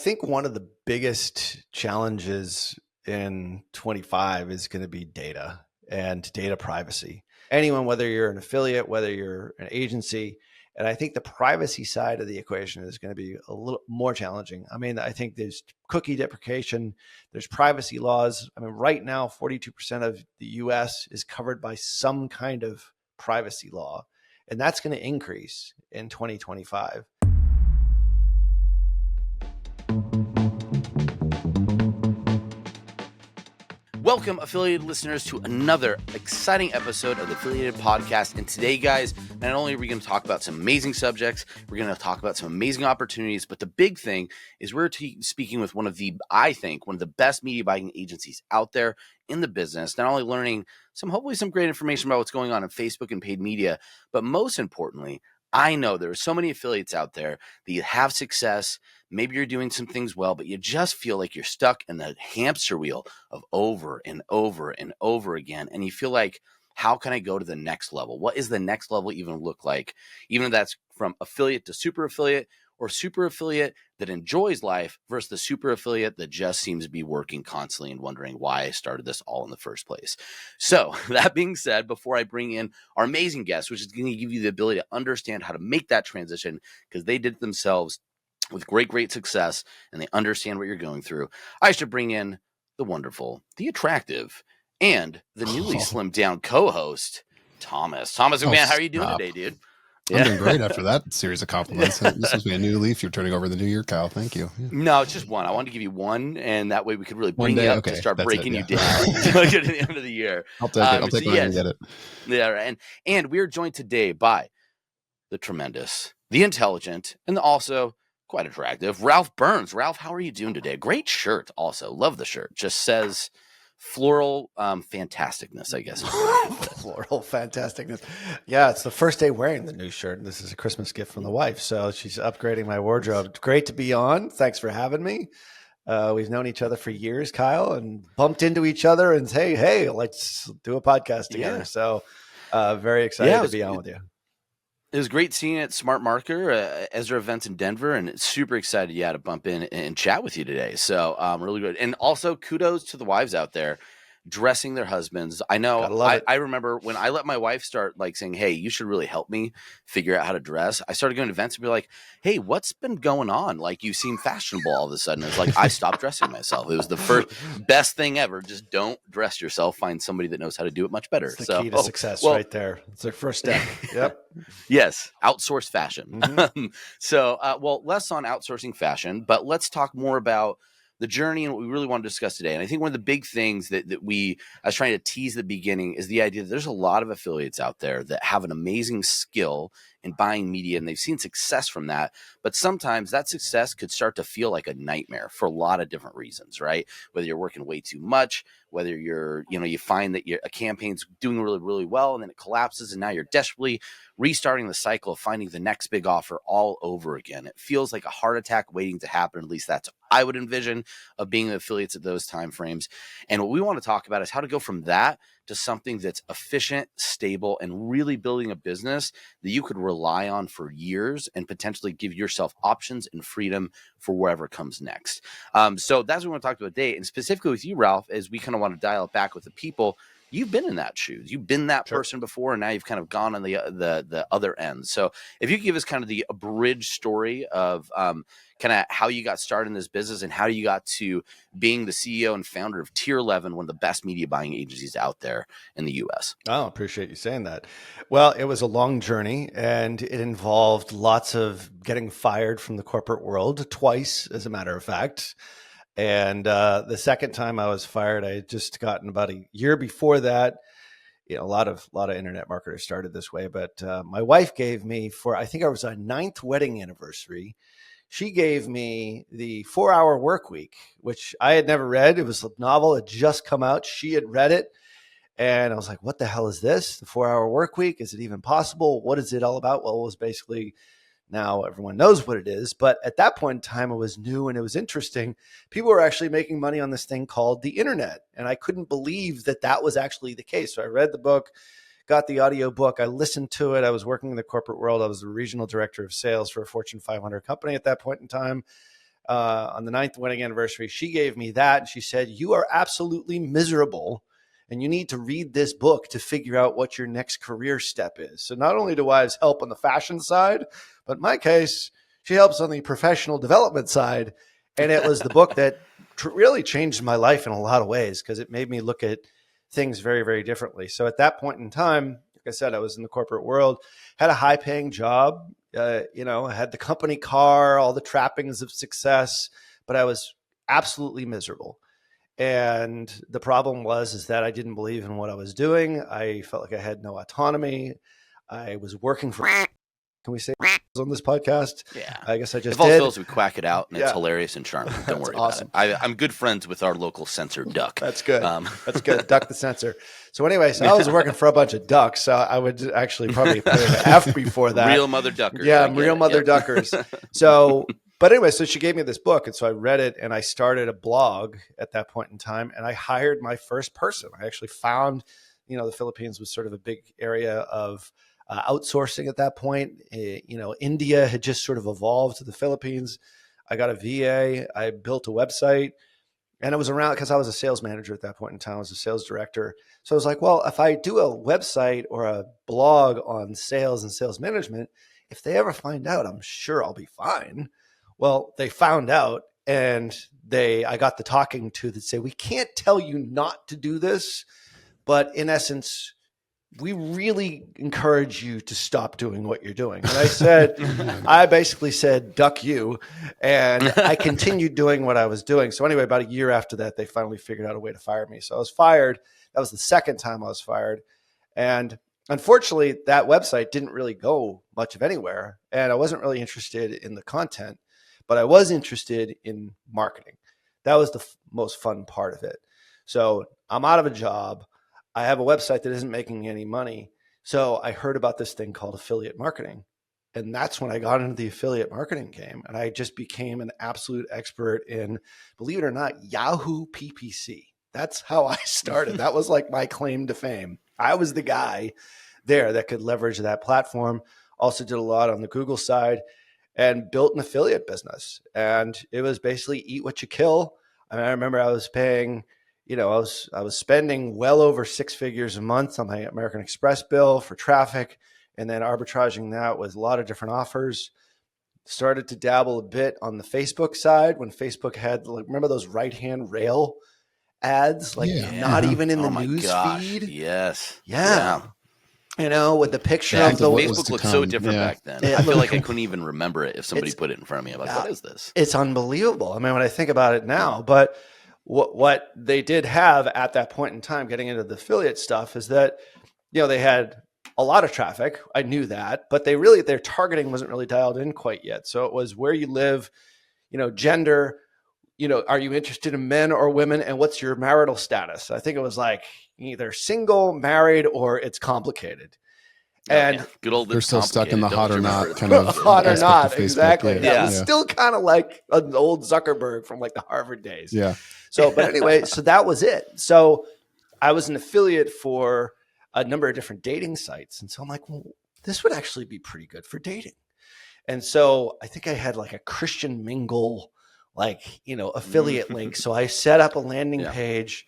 think one of the biggest challenges in 25 is going to be data and data privacy. Anyone, whether you're an affiliate, whether you're an agency, and I think the privacy side of the equation is going to be a little more challenging. I mean, I think there's cookie deprecation, there's privacy laws. I mean, right now, 42% of the US is covered by some kind of privacy law, and that's going to increase in 2025. Welcome, affiliated listeners, to another exciting episode of the Affiliated Podcast. And today, guys, not only are we going to talk about some amazing subjects, we're going to talk about some amazing opportunities, but the big thing is we're speaking with one of the best media buying agencies out there in the business, not only learning hopefully some great information about what's going on in Facebook and paid media, but most importantly, I know there are so many affiliates out there that you have success. Maybe you're doing some things well, but you just feel like you're stuck in the hamster wheel of over and over and over again. And you feel like, how can I go to the next level? What is the next level even look like? Even if that's from affiliate to super affiliate, or super affiliate that enjoys life versus the super affiliate that just seems to be working constantly and wondering why I started this all in the first place. So that being said, before I bring in our amazing guest, which is going to give you the ability to understand how to make that transition, because they did it themselves with great success and they understand what you're going through, I should bring in the wonderful, the attractive, and the newly slimmed down co-host, Thomas. Thomas McMahon, how are you doing today, dude? I'm doing great after that series of compliments. This must be a new leaf you're turning over the new year, Kyle. Thank you. Yeah. No, it's just one. I wanted to give you one, and that way we could really bring you up to start breaking you down at the end of the year. I'll take it. I'll take it and get it. Yeah, and we are joined today by the tremendous, the intelligent, and also quite attractive Ralph Burns. Ralph, how are you doing today? Great shirt also. Love the shirt. Just says floral fantasticness, I guess. Floral fantasticness. Yeah, it's the first day wearing the new shirt. This is a Christmas gift from the wife, so she's upgrading my wardrobe. It's great to be on. Thanks for having me. We've known each other for years, Kyle, and bumped into each other and say, hey, let's do a podcast together. Yeah. So very excited to be on with you. It was great seeing you at Smart Marker, Ezra events in Denver, and super excited to bump in and chat with you today. So really good. And also kudos to the wives out there dressing their husbands. I know I remember when I let my wife start saying, hey, you should really help me figure out how to dress. I started going to events and be like, hey, what's been going on? Like, you seem fashionable all of a sudden. It's like, I stopped dressing myself. It was the first best thing ever. Just don't dress yourself. Find somebody that knows how to do it much better. It's the key to success right there. It's the first step. Yep. Yes. Outsource fashion. Mm-hmm. Less on outsourcing fashion, but let's talk more about the journey and what we really want to discuss today. And I think one of the big things that I was trying to tease at the beginning is the idea that there's a lot of affiliates out there that have an amazing skill in buying media, and they've seen success from that. But sometimes that success could start to feel like a nightmare for a lot of different reasons, right? Whether you're working way too much, whether you find that a campaign's doing really, really well, and then it collapses, and now you're desperately restarting the cycle of finding the next big offer all over again. It feels like a heart attack waiting to happen. At least that's what I would envision of being affiliates at those time frames. And what we want to talk about is how to go from that to something that's efficient, stable, and really building a business that you could rely on for years and potentially give yourself options and freedom for wherever comes next. So that's what we want to talk about today. And specifically with you, Ralph, as we kind of want to dial it back with the people. You've been in that shoes. You've been that person before, and now you've kind of gone on the other end. So if you could give us kind of the abridged story of kind of how you got started in this business and how you got to being the CEO and founder of Tier 11, one of the best media buying agencies out there in the U.S. Oh, appreciate you saying that. Well, it was a long journey, and it involved lots of getting fired from the corporate world twice, as a matter of fact. And the second time I was fired, I had just gotten about a year before that. A lot of internet marketers started this way, but my wife gave me, I think I was our 9th wedding anniversary, she gave me the 4-Hour Work Week, which I had never read. It was a novel. It had just come out. She had read it. And I was like, what the hell is this? The 4-Hour Work Week? Is it even possible? What is it all about? Well, it was basically, now everyone knows what it is. But at that point in time, it was new and it was interesting. People were actually making money on this thing called the internet. And I couldn't believe that that was actually the case. So I read the book, got the audio book. I listened to it. I was working in the corporate world. I was the regional director of sales for a Fortune 500 company at that point in time. on the 9th wedding anniversary. She gave me that, and she said, "You are absolutely miserable, and you need to read this book to figure out what your next career step is." So not only do wives help on the fashion side, but in my case, she helps on the professional development side. And it was the book that really changed my life in a lot of ways, because it made me look at things very, very differently. So at that point in time, like I said, I was in the corporate world, had a high paying job, I had the company car, all the trappings of success, but I was absolutely miserable. And the problem is that I didn't believe in what I was doing. I felt like I had no autonomy. I was working for, can we say on this podcast? Yeah. I guess I just if all did. fails, we quack it out, and it's hilarious and charming. Don't worry awesome. about it. I'm good friends with our local censor, Duck. That's good. That's good. Duck the censor. So anyway, I was working for a bunch of ducks. So I would actually probably put an F before that. Real mother duckers. Yeah, real mother duckers. So, but anyway, so she gave me this book, and so I read it, and I started a blog at that point in time, and I hired my first person. I actually found, the Philippines was sort of a big area of outsourcing at that point. India had just sort of evolved to the Philippines. I got a VA. I built a website, and it was around because I was a sales manager at that point in time. I was a sales director. So I was like, well, if I do a website or a blog on sales and sales management, if they ever find out, I'm sure I'll be fine. Well, they found out, and I got the talking to that say, we can't tell you not to do this, but in essence, we really encourage you to stop doing what you're doing. And I basically said, duck you. And I continued doing what I was doing. So anyway, about a year after that, they finally figured out a way to fire me. So I was fired. That was the second time I was fired. And unfortunately, that website didn't really go much of anywhere. And I wasn't really interested in the content, but I was interested in marketing. That was the most fun part of it. So I'm out of a job. I have a website that isn't making any money. So I heard about this thing called affiliate marketing. And that's when I got into the affiliate marketing game. And I just became an absolute expert in, believe it or not, Yahoo PPC. That's how I started. That was like my claim to fame. I was the guy there that could leverage that platform. Also did a lot on the Google side and built an affiliate business. And it was basically eat what you kill. I mean, I remember I was paying, I was spending well over 6 figures a month on my American Express bill for traffic, and then arbitraging that with a lot of different offers. Started to dabble a bit on the Facebook side when Facebook had, remember those right-hand rail ads, not even in the news feed? Yes. Yeah. With the picture of the Facebook looked so different back then. I feel like I couldn't even remember it if somebody put it in front of me. I'm like, what is this? It's unbelievable. I mean, when I think about it now, but what they did have at that point in time, getting into the affiliate stuff, is that, they had a lot of traffic. I knew that, but their targeting wasn't really dialed in quite yet. So it was where you live, gender, are you interested in men or women, and what's your marital status? I think it was like either single, married, or it's complicated. And good old, they're still stuck in the hot or not kind of hot or not. Exactly. Yeah. It's still kind of like an old Zuckerberg from like the Harvard days. Yeah. So, but anyway, so that was it. So I was an affiliate for a number of different dating sites. And so I'm like, well, this would actually be pretty good for dating. And so I think I had like a Christian Mingle, affiliate link. So I set up a landing page,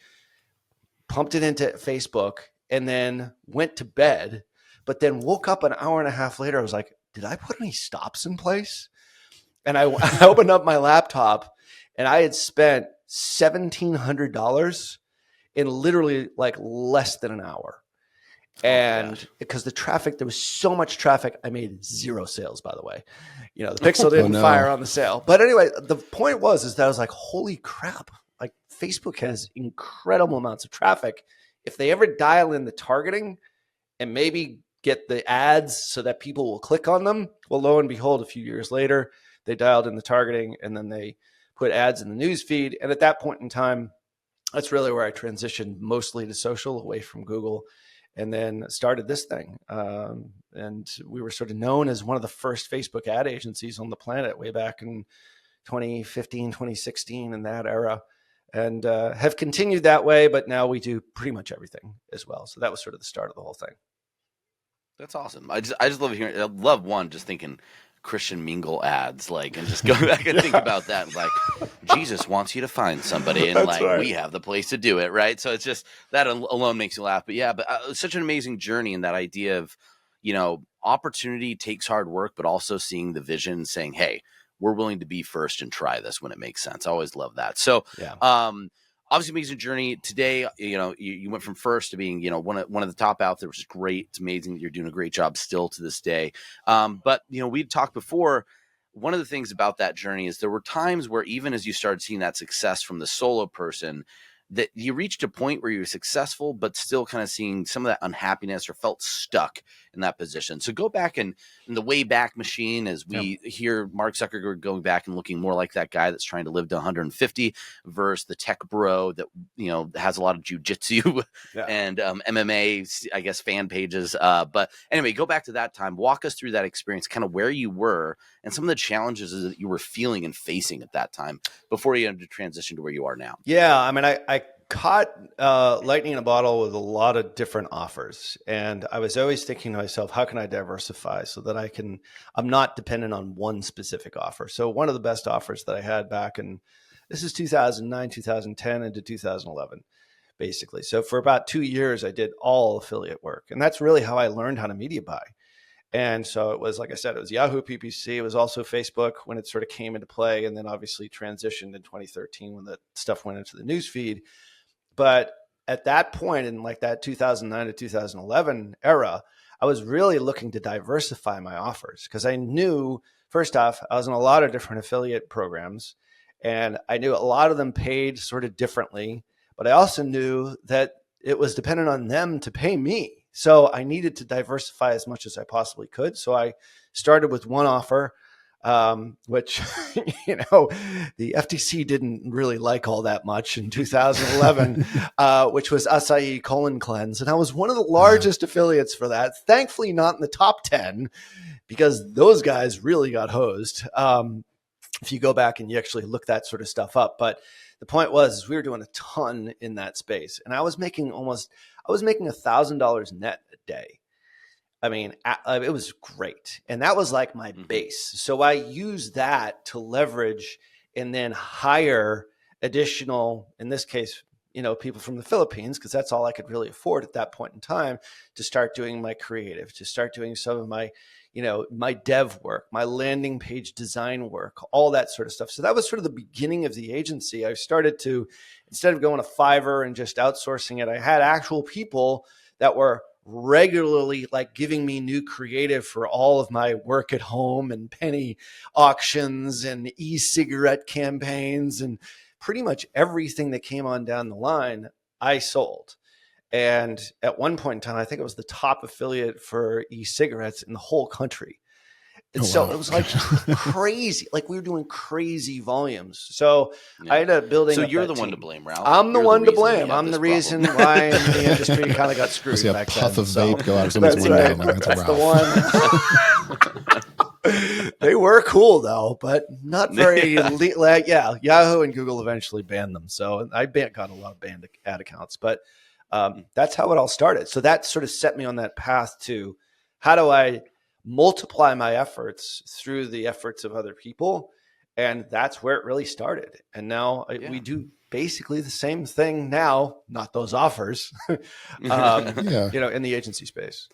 pumped it into Facebook, and then went to bed. But then woke up an hour and a half later. I was like, did I put any stops in place? And I opened up my laptop, and I had spent $1,700 in literally like less than an hour. And because the traffic, there was so much traffic, I made 0 sales, by the way. The pixel didn't fire on the sale. But anyway, the point is that I was like, holy crap. Like, Facebook has incredible amounts of traffic. If they ever dial in the targeting and maybe get the ads so that people will click on them, well, lo and behold, a few years later, they dialed in the targeting, and then they put ads in the news feed. And at that point in time, that's really where I transitioned mostly to social, away from Google, and then started this thing. And we were sort of known as one of the first Facebook ad agencies on the planet way back in 2015, 2016, in that era, and have continued that way. But now we do pretty much everything as well. So that was sort of the start of the whole thing. That's awesome. I just love hearing. I love just thinking Christian Mingle ads, like, and just go back and think about that. Like, Jesus wants you to find somebody, and That's like, right. we have the place to do it, right? So it's just that alone makes you laugh. But yeah, but it's such an amazing journey, and that idea of, opportunity takes hard work, but also seeing the vision, saying, hey, we're willing to be first and try this when it makes sense. I always love that. So, Yeah. Obviously amazing journey today. You went from first to being, one of the top out there, which is great. It's amazing that you're doing a great job still to this day. But we'd talked before. One of the things about that journey is there were times where even as you started seeing that success from the solo person, that you reached a point where you were successful, but still kind of seeing some of that unhappiness or felt stuck in that position. So go back in the way back machine, as we hear Mark Zuckerberg going back and looking more like that guy that's trying to live to 150 versus the tech bro that, has a lot of jujitsu and MMA, I guess, fan pages. But anyway, go back to that time, walk us through that experience, kind of where you were and some of the challenges that you were feeling and facing at that time before you had to transition to where you are now. Yeah, I mean, I caught lightning in a bottle with a lot of different offers, and I was always thinking to myself, how can I diversify so that I'm not dependent on one specific offer. So one of the best offers that I had back in, this is 2009, 2010 into 2011, basically. So for about 2 years, I did all affiliate work, and that's really how I learned how to media buy. And so it was, like I said, it was Yahoo PPC. It was also Facebook when it sort of came into play, and then obviously transitioned in 2013 when the stuff went into the news feed. But at that point, in like that 2009 to 2011 era, I was really looking to diversify my offers because I knew, first off, I was in a lot of different affiliate programs, and I knew a lot of them paid sort of differently, but I also knew that it was dependent on them to pay me. So I needed to diversify as much as I possibly could. So I started with one offer, which, the FTC didn't really like all that much in 2011, which was Acai Colon Cleanse. And I was one of the largest affiliates for that. Thankfully, not in the top 10, because those guys really got hosed. If you go back and you actually look that sort of stuff up. But the point was, we were doing a ton in that space. And I was making $1,000 net a day. I mean, it was great. And that was like my base. So I used that to leverage and then hire additional, in this case, people from the Philippines, because that's all I could really afford at that point in time, to start doing my creative, to start doing some of my, my dev work, my landing page design work, all that sort of stuff. So that was sort of the beginning of the agency. I started to, instead of going to Fiverr and just outsourcing it, I had actual people that were regularly like giving me new creative for all of my work at home and penny auctions and e-cigarette campaigns, and pretty much everything that came on down the line, I sold. And at one point in time, I think it was the top affiliate for e-cigarettes in the whole country. And so it was like crazy. Like we were doing crazy volumes. So I ended up building. So up you're that the one team. to blame, Ralph. I'm the You're one the to blame. I'm the reason why the industry kind of got screwed. I see a back puff then. of vape go out of someone's That's window. right. Like, That's the one. They were cool though, but not very. Yahoo and Google eventually banned them. So I got a lot of banned ad accounts, but that's how it all started. So that sort of set me on that path to how do I multiply my efforts through the efforts of other people. And that's where it really started. And now we do basically the same thing now, not those offers, in the agency space.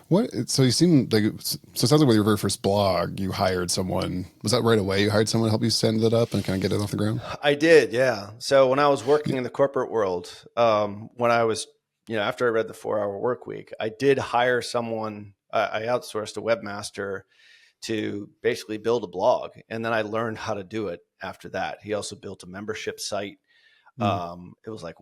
What? So you seem like, so it sounds like with your very first blog, you hired someone. Was that right away? You hired someone to help you stand it up and kind of get it off the ground? I did. Yeah. So when I was working in the corporate world, when I was, after I read the 4-Hour Work Week, I did hire someone. I outsourced a webmaster to basically build a blog. And then I learned how to do it after that. He also built a membership site. It was like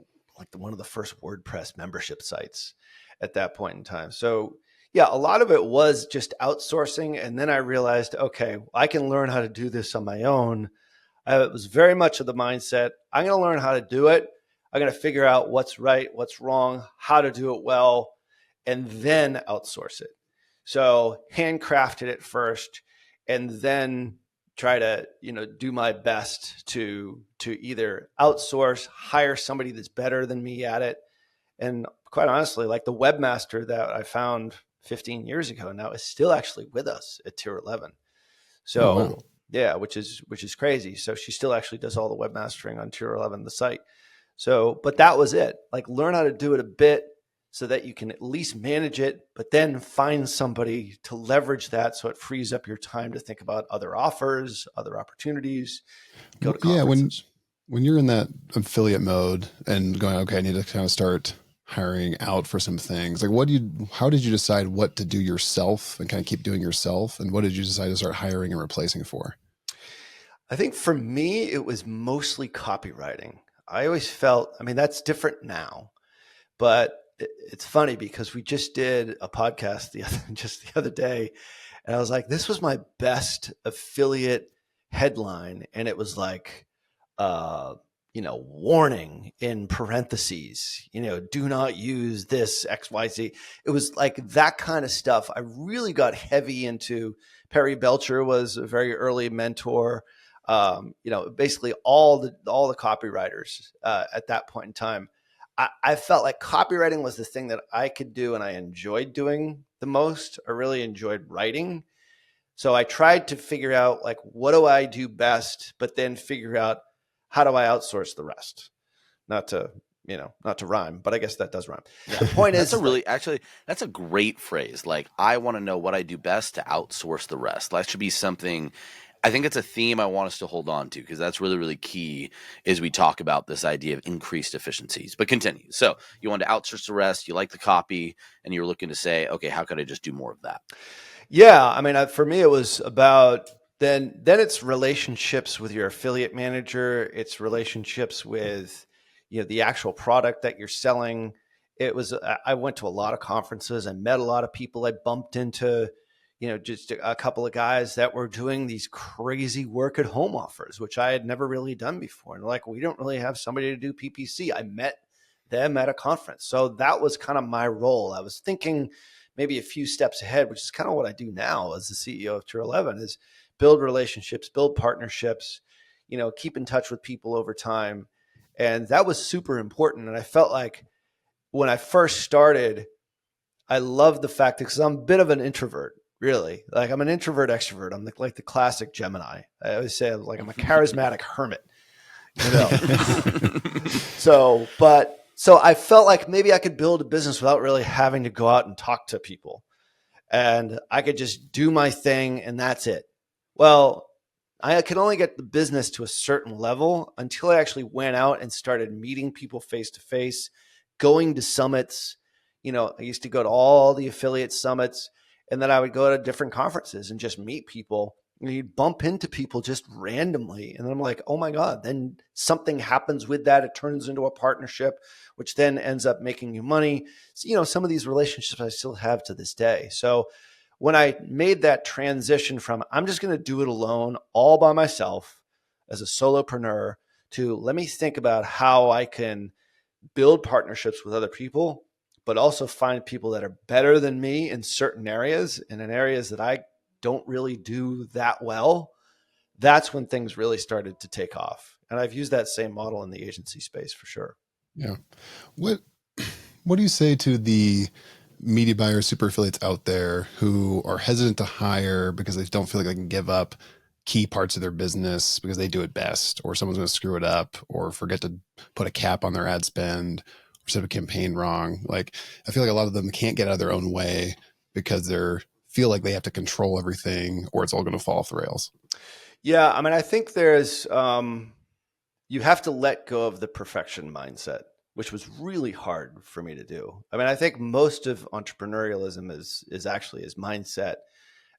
one of the first WordPress membership sites at that point in time. So yeah, a lot of it was just outsourcing. And then I realized, okay, I can learn how to do this on my own. It was very much of the mindset, I'm going to learn how to do it. I'm going to figure out what's right, what's wrong, how to do it well, and then outsource it. So handcrafted it first, and then try to, do my best to either outsource, hire somebody that's better than me at it. And quite honestly, like the webmaster that I found 15 years ago now is still actually with us at Tier 11. Oh, wow. So yeah, which is crazy. So she still actually does all the webmastering on Tier 11, the site. So, but that was it. Like learn how to do it a bit so that you can at least manage it, but then find somebody to leverage that so it frees up your time to think about other offers, other opportunities, go to Yeah, conferences. when you're in that affiliate mode and going, okay, I need to kind of start hiring out for some things. Like how did you decide what to do yourself and kind of keep doing yourself? And what did you decide to start hiring and replacing for? I think for me, it was mostly copywriting. I always felt, I mean, that's different now, but it's funny because we just did a podcast just the other day, and I was like, this was my best affiliate headline. And it was like, uh, warning in parentheses, do not use this XYZ. It was like that kind of stuff. I really got heavy into. Perry Belcher was a very early mentor. Basically all the copywriters at that point in time. I felt like copywriting was the thing that I could do and I enjoyed doing the most. I really enjoyed writing. So I tried to figure out like, what do I do best, but then figure out how do I outsource the rest? Not to, not to rhyme, but I guess that does rhyme. The point That's is a really actually that's a great phrase. Like I want to know what I do best to outsource the rest. That should be something. I think it's a theme I want us to hold on to because that's really, really key as we talk about this idea of increased efficiencies. But continue. So you want to outsource the rest, you like the copy, and you're looking to say, okay, how could I just do more of that? Yeah, I mean, for me, it was about then it's relationships with your affiliate manager. It's relationships with the actual product that you're selling. It was I went to a lot of conferences. I met a lot of people. I bumped into just a couple of guys that were doing these crazy work at home offers, which I had never really done before. And like, we don't really have somebody to do PPC. I met them at a conference, so that was kind of my role. I was thinking maybe a few steps ahead, which is kind of what I do now as the CEO of Tier 11, is build relationships, build partnerships, keep in touch with people over time. And that was super important. And I felt like when I first started, I loved the fact that because I'm a bit of an introvert, really. Like I'm an introvert extrovert. I'm like the classic Gemini. I always say I'm a charismatic hermit, you know. So I felt like maybe I could build a business without really having to go out and talk to people. And I could just do my thing and that's it. Well, I could only get the business to a certain level until I actually went out and started meeting people face to face, going to summits. I used to go to all the affiliate summits, and then I would go to different conferences and just meet people. And you'd bump into people just randomly. And then I'm like, oh my God, then something happens with that. It turns into a partnership, which then ends up making you money. So, some of these relationships I still have to this day. So when I made that transition from I'm just going to do it alone, all by myself as a solopreneur, to let me think about how I can build partnerships with other people, but also find people that are better than me in certain areas and in areas that I don't really do that well. That's when things really started to take off. And I've used that same model in the agency space for sure. Yeah. What what do you say to the media buyers, super affiliates out there who are hesitant to hire because they don't feel like they can give up key parts of their business because they do it best, or someone's going to screw it up, or forget to put a cap on their ad spend, or set a campaign wrong? Like, I feel like a lot of them can't get out of their own way because they're feel like they have to control everything, or it's all going to fall off the rails. Yeah, I mean, I think there's you have to let go of the perfection mindset, which was really hard for me to do. I mean, I think most of entrepreneurialism is actually is mindset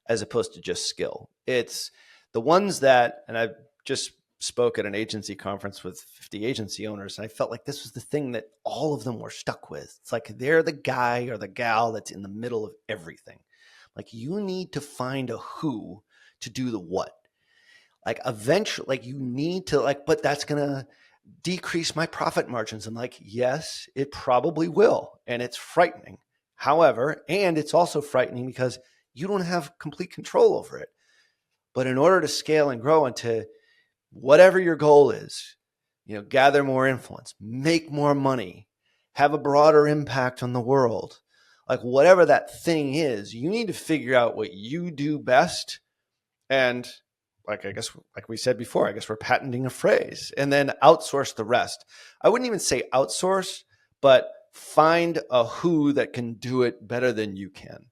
as opposed to just skill. It's the ones that, and I just spoke at an agency conference with 50 agency owners, and I felt like this was the thing that all of them were stuck with. It's like they're the guy or the gal that's in the middle of everything. Like you need to find a who to do the what. Like eventually, like you need to like, but that's gonna decrease my profit margins. I'm like, yes, it probably will. And it's frightening. However, and it's also frightening because you don't have complete control over it. But in order to scale and grow into whatever your goal is, gather more influence, make more money, have a broader impact on the world, like whatever that thing is, you need to figure out what you do best And like, I guess, like we said before, I guess we're patenting a phrase, and then outsource the rest. I wouldn't even say outsource, but find a who that can do it better than you can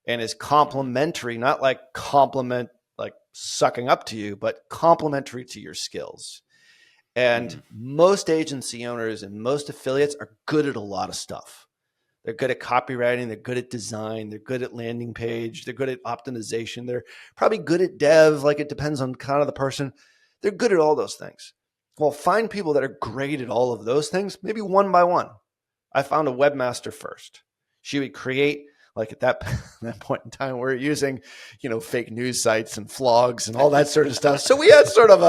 and is complementary, not like compliment, like sucking up to you, but complementary to your skills. And most agency owners and most affiliates are good at a lot of stuff. They're good at copywriting. They're good at design. They're good at landing page. They're good at optimization. They're probably good at dev. Like, it depends on kind of the person. They're good at all those things. Well, find people that are great at all of those things, maybe one by one. I found a webmaster first. She would create, like, at that point in time, we're using, fake news sites and flogs and all that sort of stuff. So we had sort of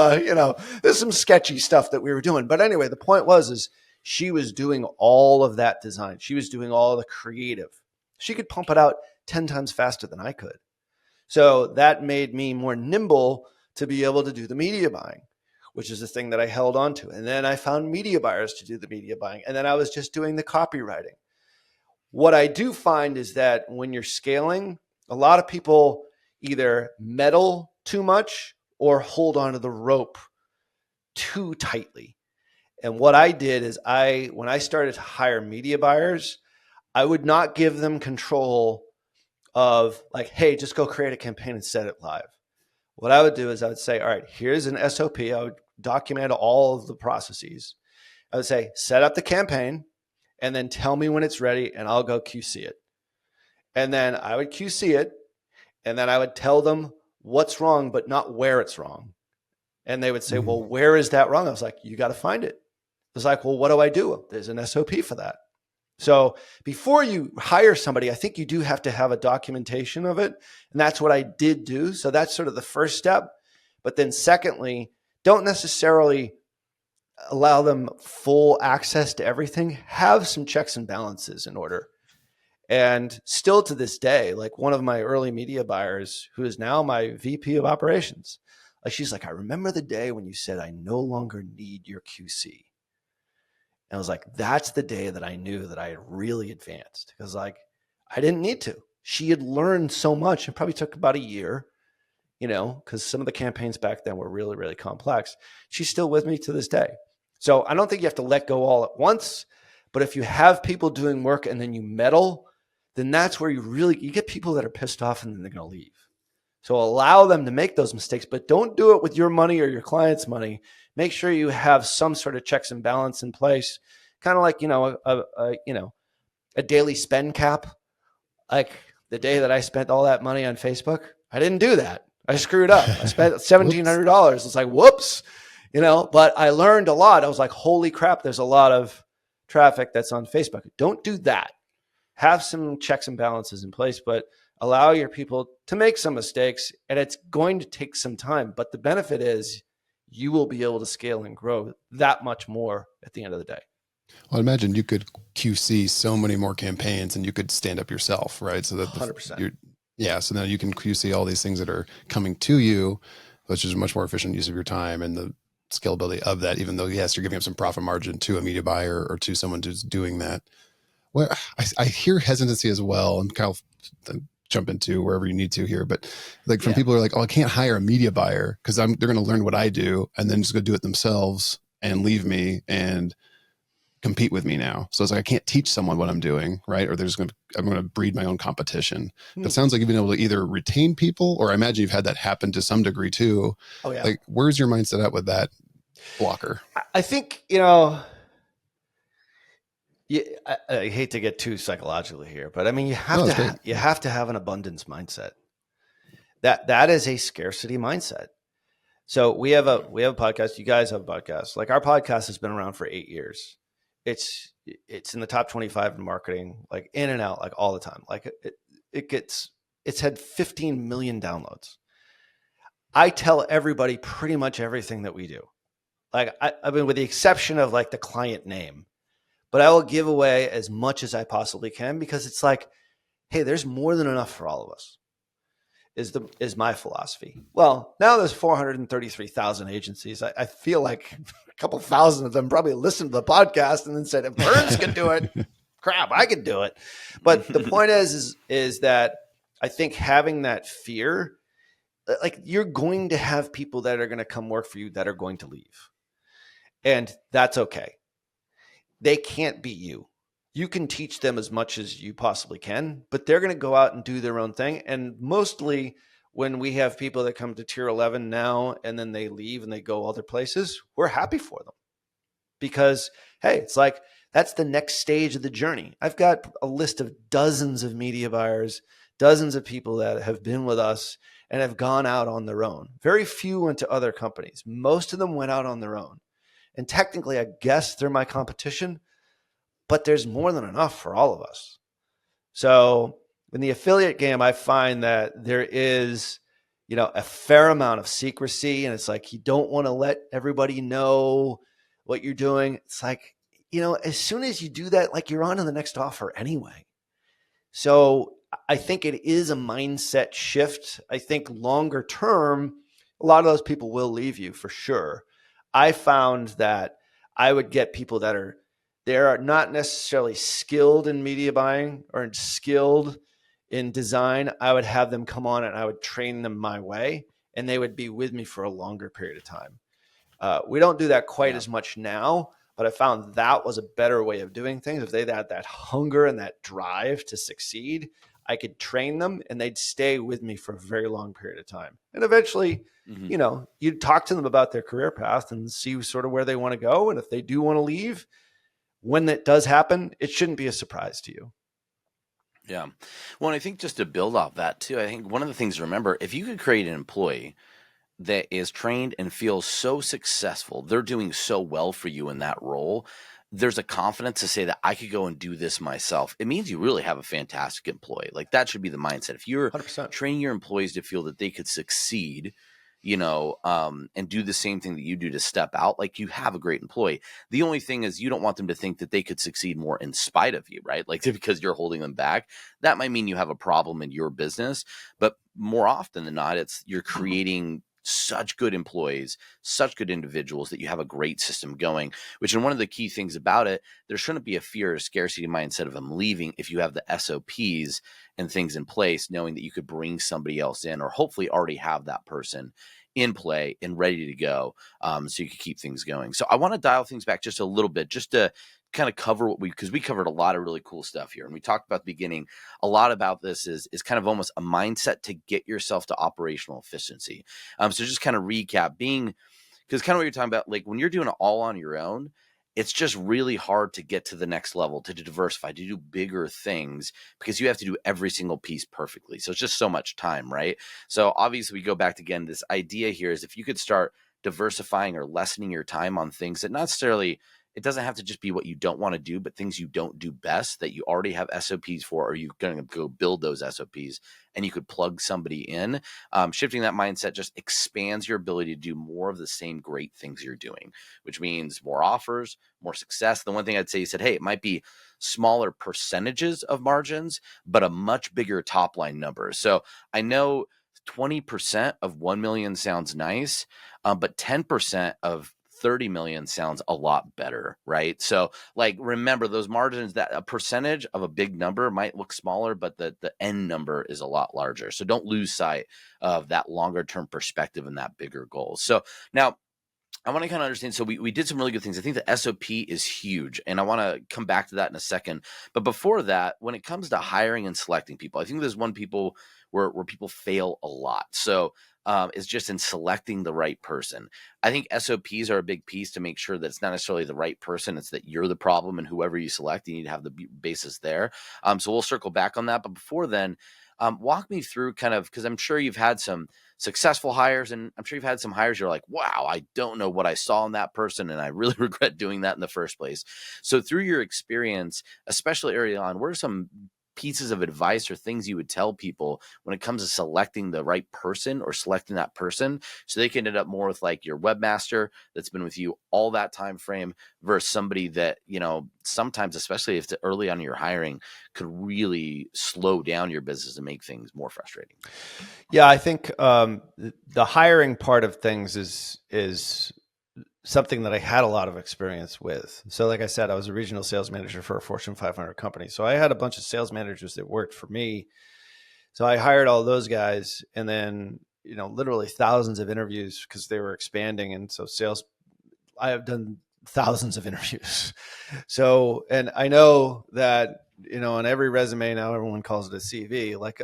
there's some sketchy stuff that we were doing. But anyway, the point is she was doing all of that design. She was doing all the creative. She could pump it out 10 times faster than I could. So that made me more nimble to be able to do the media buying, which is the thing that I held on to. And then I found media buyers to do the media buying. And then I was just doing the copywriting. What I do find is that when you're scaling, a lot of people either meddle too much or hold onto the rope too tightly. And what I did is when I started to hire media buyers, I would not give them control of, like, hey, just go create a campaign and set it live. What I would do is I would say, all right, here's an SOP. I would document all of the processes. I would say, set up the campaign and then tell me when it's ready and I'll go QC it. And then I would QC it and then I would tell them what's wrong, but not where it's wrong. And they would say, well, where is that wrong? I was like, you got to find it. It's like, well, what do I do? There's an SOP for that. So before you hire somebody, I think you do have to have a documentation of it. And that's what I did do. So that's sort of the first step. But then secondly, don't necessarily allow them full access to everything. Have some checks and balances in order. And still to this day, like, one of my early media buyers, who is now my VP of operations, like, she's like, I remember the day when you said, I no longer need your QC. And I was like, that's the day that I knew that I had really advanced, because, like, I didn't need to. She had learned so much. It probably took about a year, because some of the campaigns back then were really, really complex. She's still with me to this day. So I don't think you have to let go all at once. But if you have people doing work and then you meddle, then that's where you get people that are pissed off and then they're going to leave. So allow them to make those mistakes, but don't do it with your money or your client's money. Make sure you have some sort of checks and balance in place, kind of like, a daily spend cap. Like, the day that I spent all that money on Facebook, I didn't do that. I screwed up. I spent $1,700. It's like, whoops, but I learned a lot. I was like, holy crap, there's a lot of traffic that's on Facebook. Don't do that. Have some checks and balances in place, but allow your people to make some mistakes, and it's going to take some time. But the benefit is you will be able to scale and grow that much more at the end of the day. Well, I imagine you could QC so many more campaigns and you could stand up yourself, right? So that 100%. So now you can QC all these things that are coming to you, which is a much more efficient use of your time and the scalability of that, even though, yes, you're giving up some profit margin to a media buyer or to someone who's doing that. Well, I hear hesitancy as well, and Kyle, jump into wherever you need to here, but like, from people who are like, oh, I can't hire a media buyer because they're going to learn what I do and then just go do it themselves and leave me and compete with me now. So it's like, I can't teach someone what I'm doing, right? Or I'm going to breed my own competition. But it sounds like you've been able to either retain people, or I imagine you've had that happen to some degree too. Oh yeah. Like, where's your mindset at with that blocker? I think, I hate to get too psychological here, but I mean, you have to have an abundance mindset. That is a scarcity mindset. So we have a podcast. You guys have a podcast. Like, our podcast has been around for 8 years. It's in the top 25 in marketing, like, in and out, like, all the time. Like, it's had 15 million downloads. I tell everybody pretty much everything that we do. Like, I mean, with the exception of, like, the client name, but I will give away as much as I possibly can, because it's like, hey, there's more than enough for all of us, is my philosophy. Well, now there's 433,000 agencies. I feel like a couple thousand of them probably listened to the podcast and then said, if Burns can do it, crap, I can do it. But the point is that I think having that fear like you're going to have people that are going to come work for you that are going to leave. And that's okay. They can't beat you. You can teach them as much as you possibly can, but they're going to go out and do their own thing. And mostly when we have people that come to tier 11 now and then they leave and they go other places, we're happy for them because, hey, it's like that's the next stage of the journey. I've got a list of dozens of media buyers, dozens of people that have been with us and have gone out on their own. Very few went to other companies. Most of them went out on their own. And technically, I guess they're my competition, but there's more than enough for all of us. So in the affiliate game, I find that there is, a fair amount of secrecy, and it's like you don't want to let everybody know what you're doing. It's like, as soon as you do that, like you're on to the next offer anyway. So I think it is a mindset shift. I think longer term, a lot of those people will leave you for sure. I found that I would get people that they're not necessarily skilled in media buying or skilled in design. I would have them come on and I would train them my way, and they would be with me for a longer period of time. We don't do that quite as much now, but I found that was a better way of doing things. If they had that hunger and that drive to succeed, I could train them and they'd stay with me for a very long period of time. And eventually, you'd talk to them about their career path and see sort of where they want to go. And if they do want to leave, when that does happen, it shouldn't be a surprise to you. Yeah. Well, and I think just to build off that too, I think one of the things to remember, if you could create an employee that is trained and feels so successful, they're doing so well for you in that role, there's a confidence to say that I could go and do this myself. It means you really have a fantastic employee. Like that should be the mindset. If you're 100%. training your employees to feel that they could succeed, and do the same thing that you do to step out, like you have a great employee. The only thing is you don't want them to think that they could succeed more in spite of you, right? Like because you're holding them back. That might mean you have a problem in your business, but more often than not, it's you're creating such good employees, such good individuals that you have a great system going, which, and one of the key things about it, there shouldn't be a fear or scarcity mindset of them leaving if you have the SOPs and things in place, knowing that you could bring somebody else in or hopefully already have that person in play and ready to go, so you can keep things going. So I want to dial things back just a little bit, just to kind of cover because we covered a lot of really cool stuff here. And we talked about the beginning, a lot about this is kind of almost a mindset to get yourself to operational efficiency. So just kind of recap because kind of what you're talking about, like when you're doing it all on your own, it's just really hard to get to the next level, to diversify, to do bigger things because you have to do every single piece perfectly. So it's just so much time, right? So obviously we go back to, again, this idea here is if you could start diversifying or lessening your time on things that not necessarily, it doesn't have to just be what you don't want to do, but things you don't do best that you already have SOPs for, or you're going to go build those SOPs and you could plug somebody in. Shifting that mindset just expands your ability to do more of the same great things you're doing, which means more offers, more success. The one thing I'd say, you said, hey, it might be smaller percentages of margins, but a much bigger top line number. So I know 20% of 1 million sounds nice, but 10% of 30 million sounds a lot better, right? So like, remember those margins, that a percentage of a big number might look smaller, but the end number is a lot larger. So don't lose sight of that longer term perspective and that bigger goal. So now I want to kind of understand. So we did some really good things. I think the SOP is huge, and I want to come back to that in a second. But before that, when it comes to hiring and selecting people, I think there's one people where people fail a lot. So is just in selecting the right person. I think SOPs are a big piece to make sure that it's not necessarily the right person. It's that you're the problem, and whoever you select, you need to have the basis there. So we'll circle back on that. But before then, walk me through kind of, because I'm sure you've had some successful hires, and I'm sure you've had some hires you're like, wow, I don't know what I saw in that person, and I really regret doing that in the first place. So through your experience, especially early on, what are some pieces of advice or things you would tell people when it comes to selecting the right person or selecting that person so they can end up more with like your webmaster that's been with you all that time frame versus somebody that, sometimes, especially if it's early on in your hiring, could really slow down your business and make things more frustrating? Yeah, I think the hiring part of things is something that I had a lot of experience with. So like I said, I was a regional sales manager for a Fortune 500 company. So I had a bunch of sales managers that worked for me. So I hired all those guys. And then literally thousands of interviews because they were expanding. And so I have done thousands of interviews. So, and I know that, on every resume now, everyone calls it a CV, like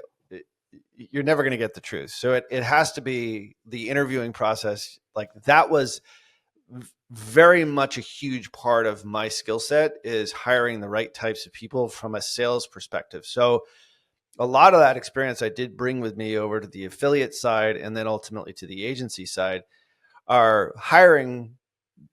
you're never going to get the truth. So it has to be the interviewing process. Like that was very much a huge part of my skill set, is hiring the right types of people from a sales perspective. So a lot of that experience I did bring with me over to the affiliate side and then ultimately to the agency side. Our hiring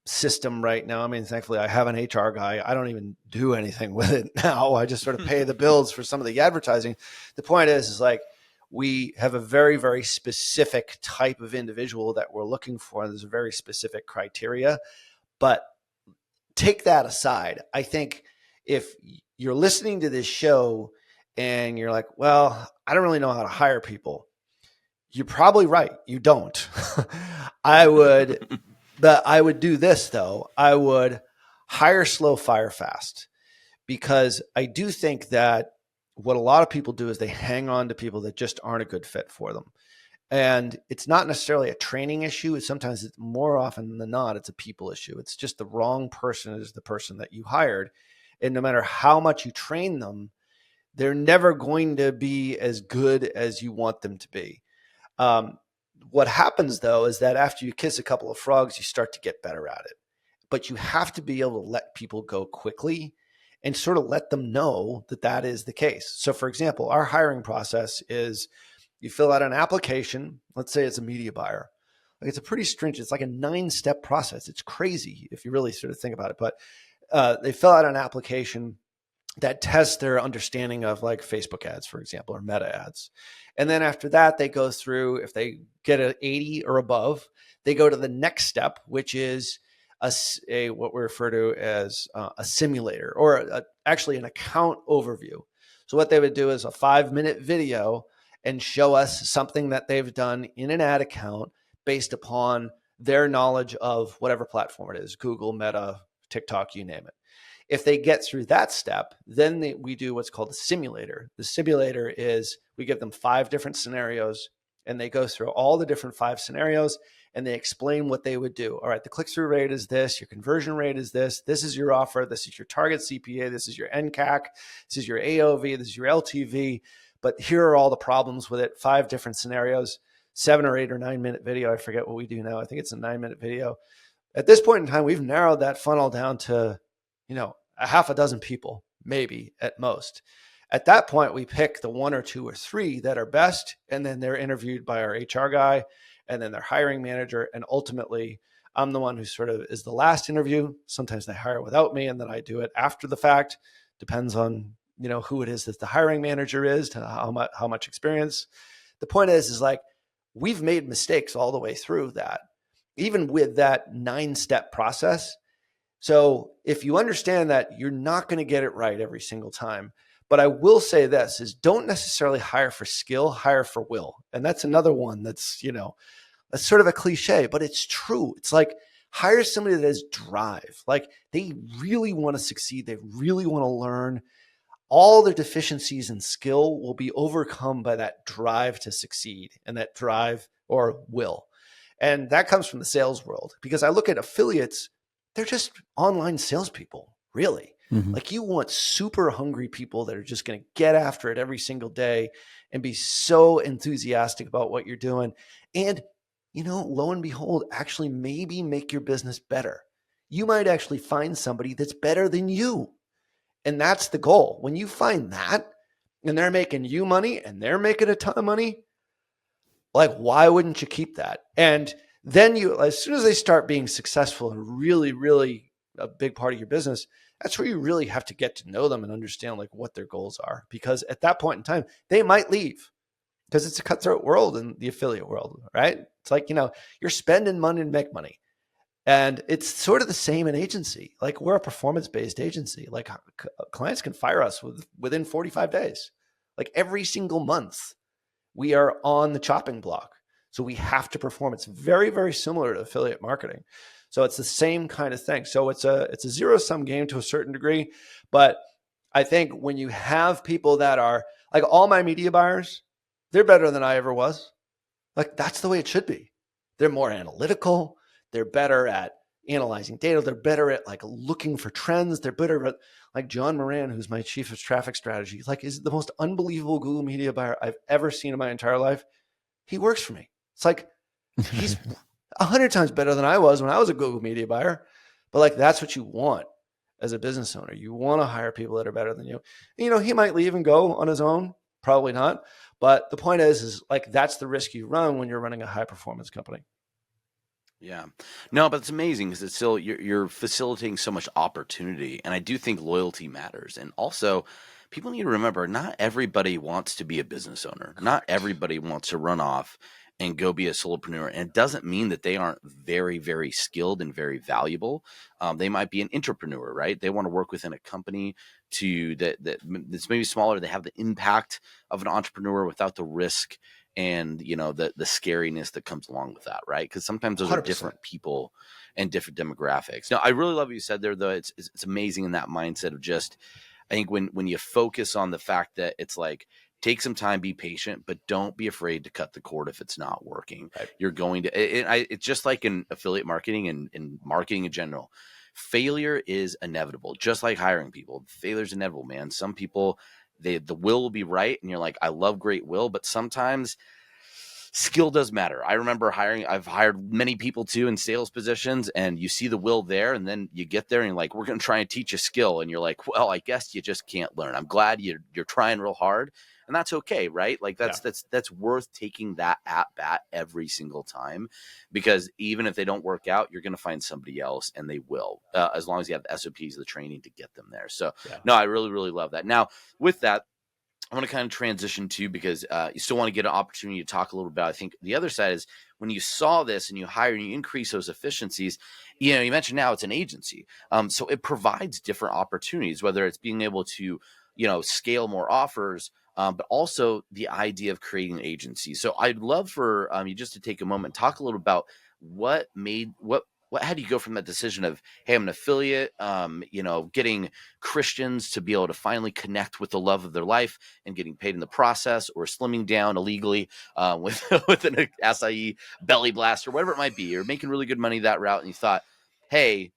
system right now, I mean, thankfully I have an HR guy. I don't even do anything with it now. I just sort of pay the bills for some of the advertising. The point is like, we have a very, very specific type of individual that we're looking for. There's a very specific criteria. But take that aside, I think if you're listening to this show and you're like, well, I don't really know how to hire people, you're probably right. You don't. I would do this though. I would hire slow, fire fast, because I do think that what a lot of people do is they hang on to people that just aren't a good fit for them. And it's not necessarily a training issue. Sometimes it's more often than not, it's a people issue. It's just the wrong person is the person that you hired. And no matter how much you train them, they're never going to be as good as you want them to be. What happens though is that after you kiss a couple of frogs, you start to get better at it. But you have to be able to let people go quickly and sort of let them know that that is the case. So for example, our hiring process is you fill out an application. Let's say it's a media buyer. Like it's a pretty stringent, it's like a 9-step process. It's crazy if you really sort of think about it. But they fill out an application that tests their understanding of like Facebook ads, for example, or meta ads. And then after that, they go through, if they get an 80 or above, they go to the next step, which is a what we refer to as a simulator, or actually an account overview. So what they would do is a 5-minute video and show us something that they've done in an ad account based upon their knowledge of whatever platform it is, Google, Meta, TikTok, you name it. If they get through that step, then we do what's called a simulator. The simulator is we give them 5 different scenarios and they go through all the different 5 scenarios and they explain what they would do. All right, the click-through rate is this, your conversion rate is this is your offer, this is your target CPA, this is your NCAC, this is your AOV, this is your LTV, but here are all the problems with it. 5 different scenarios, 7 or 8 or 9-minute video. I forget what we do now. I think it's a 9-minute video. At this point in time, we've narrowed that funnel down to, a half a dozen people, maybe at most. At that point, we pick the 1 or 2 or 3 that are best, and then they're interviewed by our HR guy and then their hiring manager. And ultimately, I'm the one who sort of is the last interview. Sometimes they hire without me, and then I do it after the fact. Depends on, who it is that the hiring manager is, to how much experience. The point is like, we've made mistakes all the way through that, even with that 9-step process. So if you understand that you're not going to get it right every single time, but I will say this is don't necessarily hire for skill, hire for will. And that's another one that's, that's sort of a cliche, but it's true. It's like hire somebody that has drive. Like they really want to succeed. They really want to learn. All their deficiencies in skill will be overcome by that drive to succeed and that drive or will. And that comes from the sales world, because I look at affiliates, they're just online salespeople, really. Mm-hmm. Like you want super hungry people that are just going to get after it every single day and be so enthusiastic about what you're doing. And, lo and behold, actually maybe make your business better. You might actually find somebody that's better than you. And that's the goal. When you find that and they're making you money and they're making a ton of money, like, why wouldn't you keep that? And then as soon as they start being successful and really, really a big part of your business, that's where you really have to get to know them and understand like what their goals are. Because at that point in time, they might leave because it's a cutthroat world in the affiliate world, right? It's like, you're spending money to make money. And it's sort of the same in agency. Like we're a performance-based agency. Like clients can fire us within 45 days. Like every single month, we are on the chopping block. So we have to perform. It's very, very similar to affiliate marketing. So it's the same kind of thing. So it's a zero-sum game to a certain degree. But I think when you have people that are like all my media buyers, they're better than I ever was. Like that's the way it should be. They're more analytical. They're better at analyzing data. They're better at like looking for trends. They're better at like John Moran, who's my chief of traffic strategy, like is the most unbelievable Google media buyer I've ever seen in my entire life. He works for me. It's like he's 100 times better than I was when I was a Google media buyer. But like that's what you want as a business owner. You want to hire people that are better than you. And, he might leave and go on his own. Probably not. But the point is like that's the risk you run when you're running a high performance company. Yeah, no, but it's amazing because it's still you're facilitating so much opportunity, and I do think loyalty matters. And also, people need to remember, not everybody wants to be a business owner. Not everybody wants to run off and go be a solopreneur, and it doesn't mean that they aren't very, very skilled and very valuable. They might be an entrepreneur, right? They want to work within a company that's maybe smaller. They have the impact of an entrepreneur without the risk and the scariness that comes along with that, right? Because sometimes those are 100%. different people and different demographics. No, I really love what you said there, though. It's amazing in that mindset of just, I think when you focus on the fact that it's like, take some time, be patient, but don't be afraid to cut the cord if it's not working. Right. You're going to, it's just like in affiliate marketing and marketing in general. Failure is inevitable, just like hiring people. Failure is inevitable, man. Some people, the will will be right, and you're like, I love great will, but sometimes skill does matter. I remember I've hired many people too in sales positions, and you see the will there, and then you get there and you're like, we're going to try and teach a skill. And you're like, well, I guess you just can't learn. I'm glad you're trying real hard, and that's okay. Right. Like that's worth taking that at bat every single time, because even if they don't work out, you're going to find somebody else, and they will, as long as you have the SOPs, the training to get them there. So no, I really, really love that. Now with that, I want to kind of transition to, because you still want to get an opportunity to talk a little about, I think the other side is when you saw this and you hire and you increase those efficiencies, you mentioned now it's an agency. So it provides different opportunities, whether it's being able to, scale more offers, but also the idea of creating an agency. So I'd love for you just to take a moment and talk a little about how do you go from that decision of, hey, I'm an affiliate, getting Christians to be able to finally connect with the love of their life and getting paid in the process, or slimming down illegally with an acai belly blast or whatever it might be. You're making really good money that route, and you thought, hey,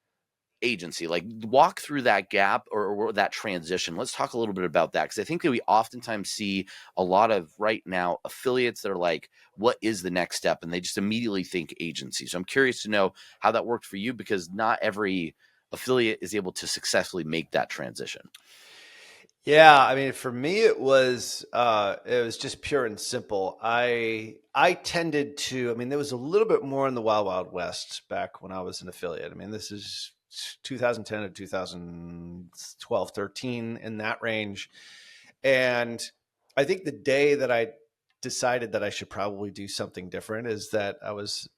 agency, like walk through that gap or that transition. Let's talk a little bit about that, because I think that we oftentimes see a lot of right now affiliates that are like, what is the next step? And they just immediately think agency. So I'm curious to know how that worked for you, because not every affiliate is able to successfully make that transition. Yeah, I mean, for me, it was just pure and simple. I tended to, I mean, there was a little bit more in the Wild Wild West back when I was an affiliate. I mean, this is 2010 to 2012, 13, in that range. And I think the day that I decided that I should probably do something different is that was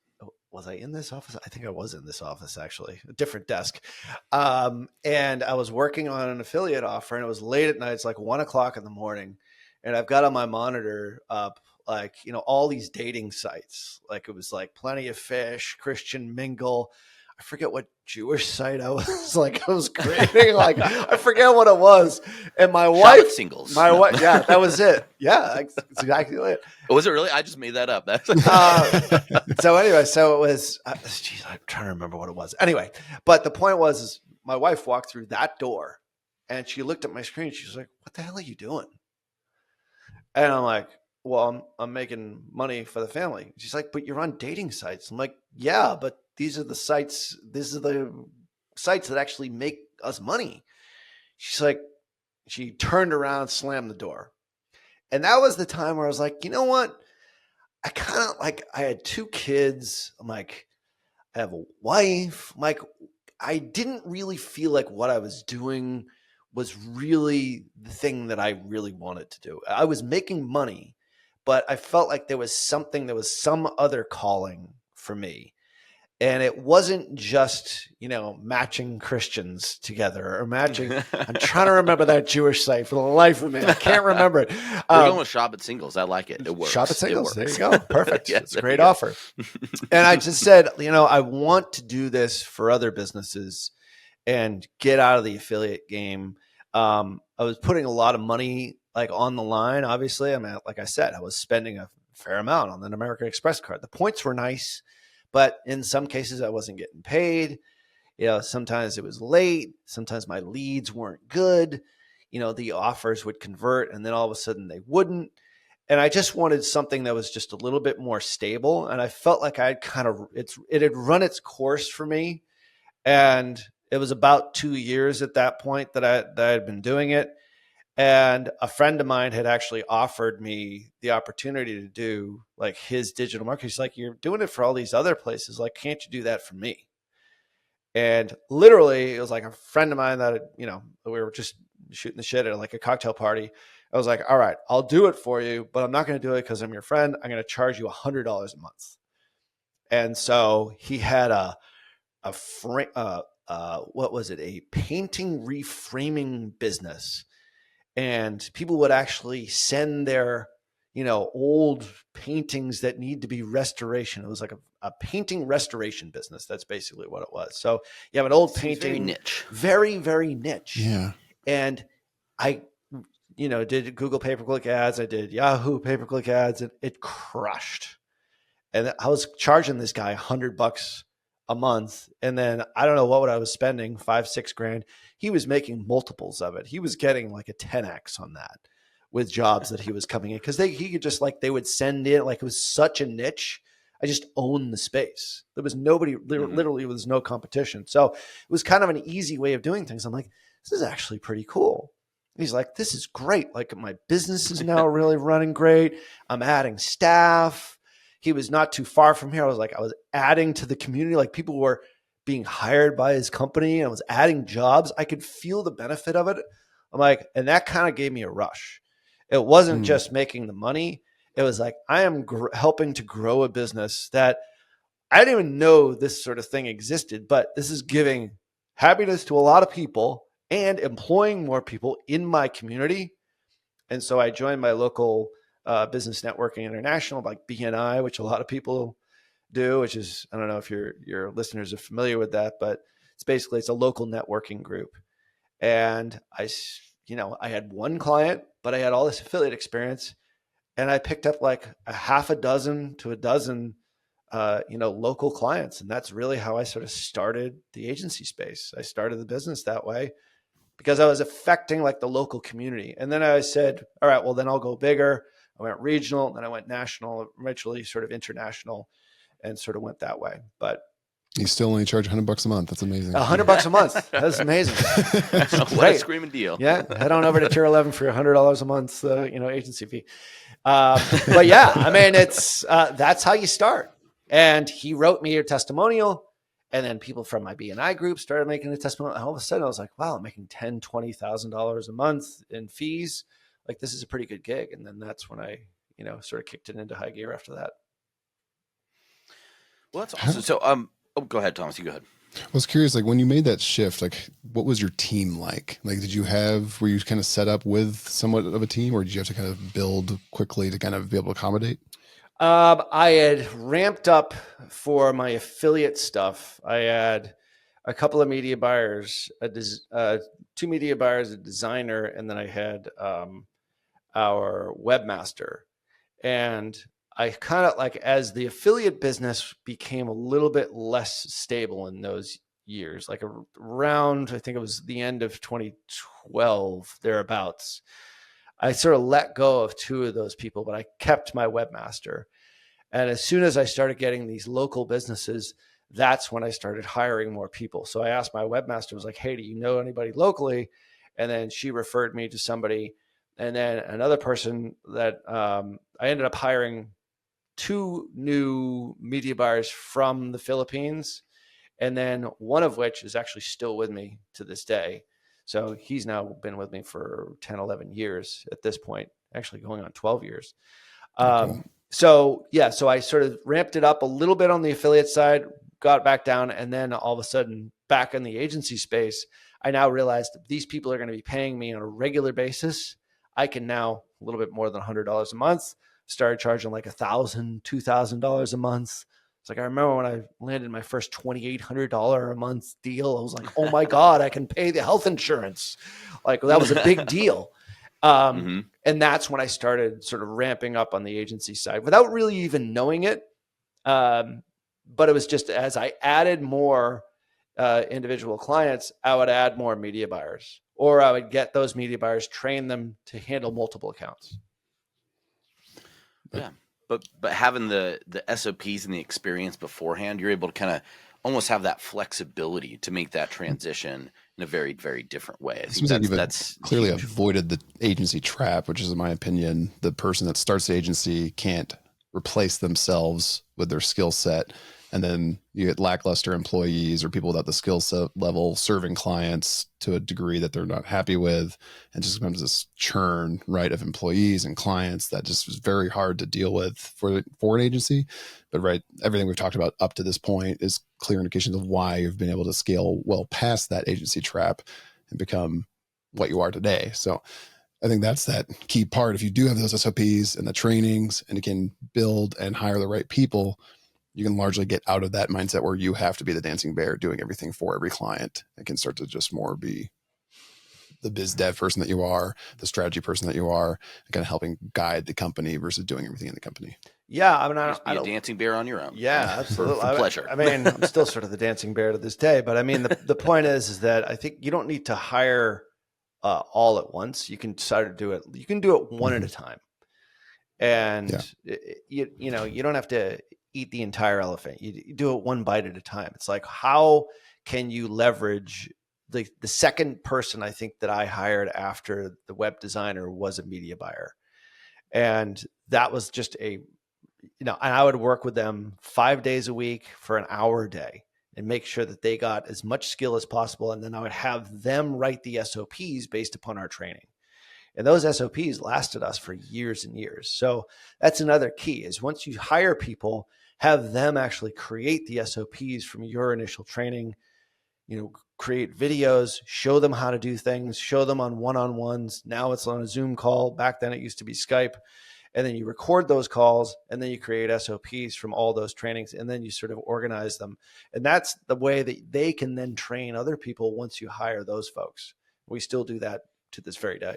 I in this office? I think I was in this office, actually, a different desk. And I was working on an affiliate offer, and it was late at night. It's like 1 o'clock in the morning. And I've got on my monitor up, like, all these dating sites. Like it was like Plenty of Fish, Christian Mingle. I forget what Jewish site I was like, I was creating, like, I forget what it was. And my wife, singles. wife, yeah, that was it. Yeah, that's exactly it. Was it really? I just made that up. So anyway, so it was, geez, I'm trying to remember what it was. Anyway, but the point was, is my wife walked through that door and she looked at my screen. She was like, what the hell are you doing? And I'm like, well, I'm making money for the family. She's like, but you're on dating sites. I'm like, yeah, but these are the sites that actually make us money. She's like, she turned around, slammed the door. And that was the time where I was like, you know what? I kind of like, I had 2 kids. I'm like, I have a wife. I'm like, I didn't really feel like what I was doing was really the thing that I really wanted to do. I was making money, but I felt like there was some other calling for me. And it wasn't just, matching Christians together or matching. I'm trying to remember that Jewish site for the life of me. I can't remember it. We're going with Shop at Singles. I like it. It works. Shop at Singles. There you go. Perfect. Yeah, it's a great offer. And I just said, I want to do this for other businesses and get out of the affiliate game. I was putting a lot of money like on the line. Obviously, I mean, like I said, I was spending a fair amount on an American Express card. The points were nice, but in some cases I wasn't getting paid. Sometimes it was late. Sometimes my leads weren't good. The offers would convert and then all of a sudden they wouldn't. And I just wanted something that was just a little bit more stable. And I felt like it had run its course for me. And it was about 2 years at that point that I had been doing it. And a friend of mine had actually offered me the opportunity to do like his digital marketing. He's like, you're doing it for all these other places. Like, can't you do that for me? And literally, it was like a friend of mine that, we were just shooting the shit at like a cocktail party. I was like, all right, I'll do it for you, but I'm not going to do it because I'm your friend. I'm going to charge you $100 a month. And so he had what was it? A painting reframing business. And people would actually send their, old paintings that need to be restoration. It was like a painting restoration business. That's basically what it was. So you have an old painting, very niche, very, very niche. Yeah. And I, did Google pay-per-click ads. I did Yahoo pay-per-click ads, and it crushed. And I was charging this guy $100 a month. And then I don't know what I was spending, 5-6 grand. He was making multiples of it. He was getting like a 10x on that with jobs that he was coming in. Cause he could just they would send in, like it was such a niche. I just owned the space. There was nobody, literally was no competition. So it was kind of an easy way of doing things. I'm like, this is actually pretty cool. And he's like, this is great. Like my business is now really running great. I'm adding staff. He was not too far from here. I was adding to the community. Like people were being hired by his company. I was adding jobs. I could feel the benefit of it. I'm like, and that kind of gave me a rush. It wasn't just making the money. It was like, I am helping to grow a business that I didn't even know this sort of thing existed, but this is giving happiness to a lot of people and employing more people in my community. And so I joined my local Business Networking International, like BNI, which a lot of people do, which is, I don't know if your listeners are familiar with that, but it's a local networking group. And I had one client, but I had all this affiliate experience, and I picked up like a half a dozen to a dozen, local clients. And that's really how I sort of started the agency space. I started the business that way because I was affecting like the local community. And then I said, all right, well then I'll go bigger. I went regional, then I went national, eventually sort of international, and sort of went that way. But you still only charge $100 a month. That's amazing. $100 a month. That's amazing. What a screaming deal. Yeah. Head on over to Tier 11 for $100 a month, agency fee. But yeah, I mean, it's, that's how you start. And he wrote me a testimonial, and then people from my BNI group started making a testimonial. And all of a sudden I was like, wow, I'm making $10,000, $20,000 a month in fees. Like this is a pretty good gig. And then that's when I, sort of kicked it into high gear after that. Well, that's awesome. So, go ahead, Thomas. You go ahead. I was curious, like when you made that shift, like what was your team like? Like, were you kind of set up with somewhat of a team, or did you have to kind of build quickly to kind of be able to accommodate? I had ramped up for my affiliate stuff. I had a couple of media buyers, two media buyers, a designer, and then I had our webmaster. And I kind of as the affiliate business became a little bit less stable in those years, like around, I think it was the end of 2012, thereabouts. I sort of let go of two of those people, but I kept my webmaster. And as soon as I started getting these local businesses, that's when I started hiring more people. So I asked my webmaster, was like, hey, do you know anybody locally? And then she referred me to somebody. And then another person that I ended up hiring 2 new media buyers from the Philippines. And then one of which is actually still with me to this day. So he's now been with me for 10, 11 years at this point, actually going on 12 years. Cool. So I sort of ramped it up a little bit on the affiliate side, got back down. And then all of a sudden back in the agency space, I now realized that these people are going to be paying me on a regular basis. I can now a little bit more than $100 a month, started charging like $1,000, $2,000 a month. It's like, I remember when I landed my first $2,800 a month deal, I was like, oh my God, I can pay the health insurance. Like that was a big deal. And that's when I started sort of ramping up on the agency side without really even knowing it. But it was just as I added more individual clients, I would add more media buyers, or I would get those media buyers, train them to handle multiple accounts. Yeah. But having the SOPs and the experience beforehand, you're able to kind of almost have that flexibility to make that transition in a very, very different way. I think that's clearly huge. avoided the agency trap, which is, in my opinion, the person that starts the agency can't replace themselves with their skill set. And then you get lackluster employees or people without the skill set level serving clients to a degree that they're not happy with. And just becomes this churn, right, of employees and clients that just is very hard to deal with for an agency. But right, everything we've talked about up to this point is clear indications of why you've been able to scale well past that agency trap and become what you are today. So I think that's that key part. If you do have those SOPs and the trainings and you can build and hire the right people, you can largely get out of that mindset where you have to be the dancing bear doing everything for every client. It can start to just more be the biz dev person that you are, the strategy person that you are, and kind of helping guide the company versus doing everything in the company. Yeah, I mean, I don't be a dancing bear on your own. Yeah, absolutely. For pleasure. I mean, I'm still sort of the dancing bear to this day, but I mean, the point is that I think you don't need to hire all at once. You can start to do it. You can do it one at a time, and you know, you don't have to eat the entire elephant. You do it one bite at a time. It's like, how can you leverage the second person I think that I hired after the web designer was a media buyer, and that was just and I would work with them 5 days a week for an hour a day and make sure that they got as much skill as possible. And then I would have them write the SOPs based upon our training. And those SOPs lasted us for years and years. So that's another key, is once you hire people, have them actually create the SOPs from your initial training, create videos, show them how to do things, show them on one-on-ones. Now it's on a Zoom call. Back then it used to be Skype. And then you record those calls, and then you create SOPs from all those trainings, and then you sort of organize them. And that's the way that they can then train other people once you hire those folks. We still do that to this very day.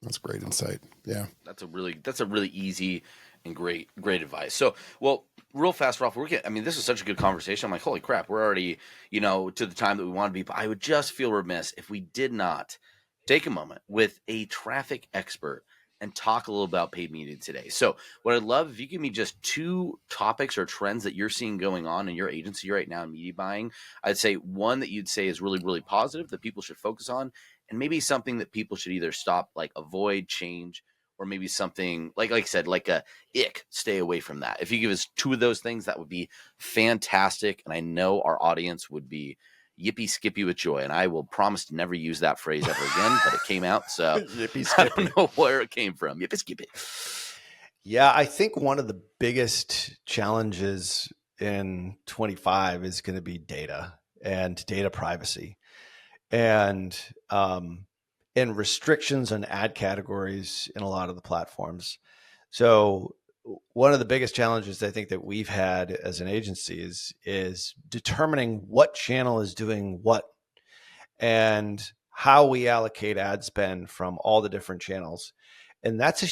That's great insight. Yeah. That's a really easy and great advice. So, well, real fast, Ralph, this is such a good conversation. I'm like, holy crap, we're already, to the time that we want to be. But I would just feel remiss if we did not take a moment with a traffic expert and talk a little about paid media today. So what I'd love, if you give me just 2 topics or trends that you're seeing going on in your agency right now in media buying. I'd say one that you'd say is really, really positive that people should focus on, and maybe something that people should either stop, like avoid, change, or maybe something like I said, like a ick, stay away from that. If you give us 2 of those things, that would be fantastic. And I know our audience would be yippee skippy with joy. And I will promise to never use that phrase ever again, but it came out. So Yippee skippy. I don't know where it came from. Yippee skippy. Yeah, I think one of the biggest challenges in 25 is going to be data and data privacy, and restrictions on ad categories in a lot of the platforms. So one of the biggest challenges I think that we've had as an agency is determining what channel is doing what and how we allocate ad spend from all the different channels. And that's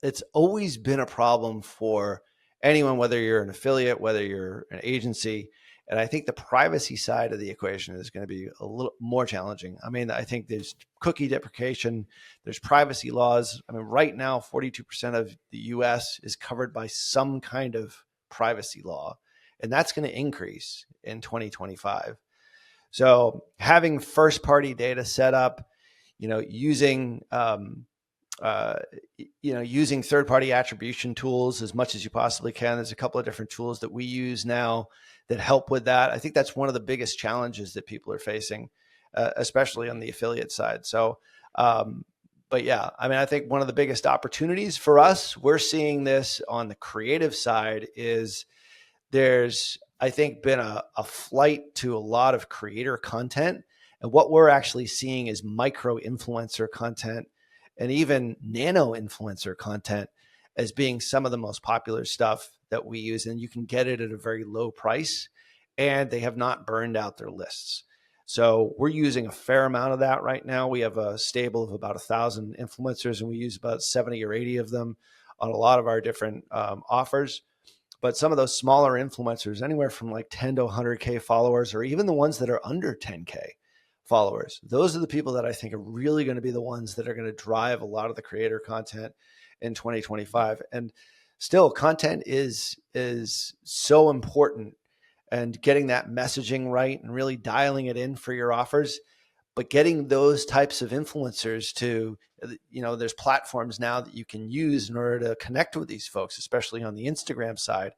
it's always been a problem for anyone, whether you're an affiliate, whether you're an agency. And I think the privacy side of the equation is going to be a little more challenging. I mean, I think there's cookie deprecation, there's privacy laws. I mean, right now, 42% of the US is covered by some kind of privacy law, and that's going to increase in 2025. So having first party data set up, using using third-party attribution tools as much as you possibly can. There's a couple of different tools that we use now that help with that. I think that's one of the biggest challenges that people are facing, especially on the affiliate side. So, but yeah, I mean, I think one of the biggest opportunities for us, we're seeing this on the creative side, is there's, I think, been a flight to a lot of creator content. And what we're actually seeing is micro influencer content and even nano influencer content as being some of the most popular stuff that we use. And you can get it at a very low price, and they have not burned out their lists. So we're using a fair amount of that right now. We have a stable of about 1,000 influencers, and we use about 70 or 80 of them on a lot of our different offers. But some of those smaller influencers, anywhere from like 10 to 100K followers, or even the ones that are under 10K followers, those are the people that I think are really going to be the ones that are going to drive a lot of the creator content in 2025. And still, content is so important, and getting that messaging right and really dialing it in for your offers. But getting those types of influencers to, there's platforms now that you can use in order to connect with these folks, especially on the Instagram side.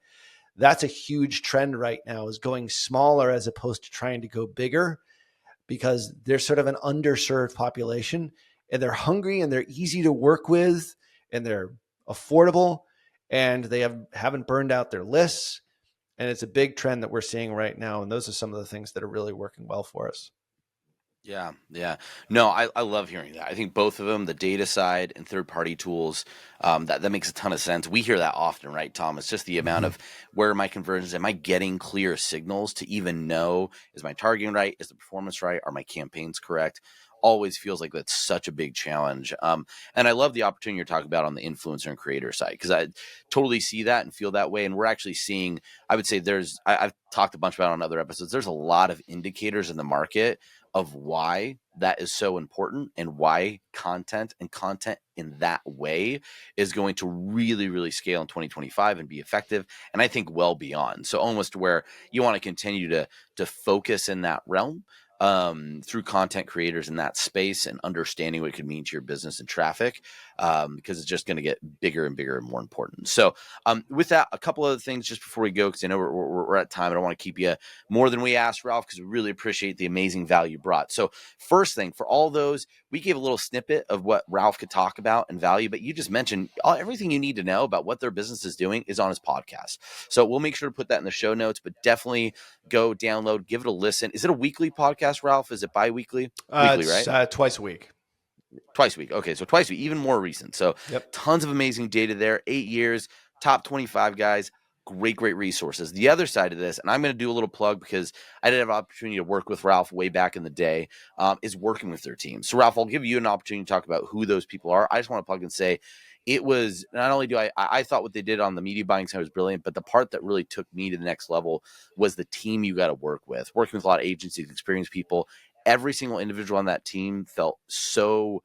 That's a huge trend right now, is going smaller as opposed to trying to go bigger, because they're sort of an underserved population, and they're hungry and they're easy to work with and they're affordable, and they haven't burned out their lists. And it's a big trend that we're seeing right now. And those are some of the things that are really working well for us. Yeah, yeah. No, I love hearing that. I think both of them, the data side and third-party tools, that makes a ton of sense. We hear that often, right, Tom? It's just the amount of where are my conversions? Am I getting clear signals to even know, is my targeting right? Is the performance right? Are my campaigns correct? Always feels like that's such a big challenge. And I love the opportunity you're talking about on the influencer and creator side, because I totally see that and feel that way. And we're actually seeing, I would say I've talked a bunch about it on other episodes, there's a lot of indicators in the market of why that is so important, and why content in that way is going to really, really scale in 2025 and be effective. And I think well beyond. So almost where you want to continue to focus in that realm, through content creators in that space, and understanding what it could mean to your business and traffic, because it's just going to get bigger and bigger and more important. So with that, a couple other things just before we go, because I know we're at time. I don't want to keep you more than we asked, Ralph, because we really appreciate the amazing value brought. So first thing, for all those, we gave a little snippet of what Ralph could talk about and value, but you just mentioned everything you need to know about what their business is doing is on his podcast. So we'll make sure to put that in the show notes, but definitely go download, give it a listen. Is it a weekly podcast, Ralph? Is it bi-weekly? Weekly, It's right? twice a week. Twice a week. Okay, so twice a week, even more recent. So Yep. tons of amazing data there. 8 years, top 25 guys, great resources. The other side of this, and I'm going to do a little plug because I did have an opportunity to work with Ralph way back in the day, is working with their team. So Ralph, I'll give you an opportunity to talk about who those people are. I just want to plug and say, it was not only I thought what they did on the media buying side was brilliant, but the part that really took me to the next level was the team you got to work with. Working with a lot of agencies, experienced people. Every single individual on that team felt so,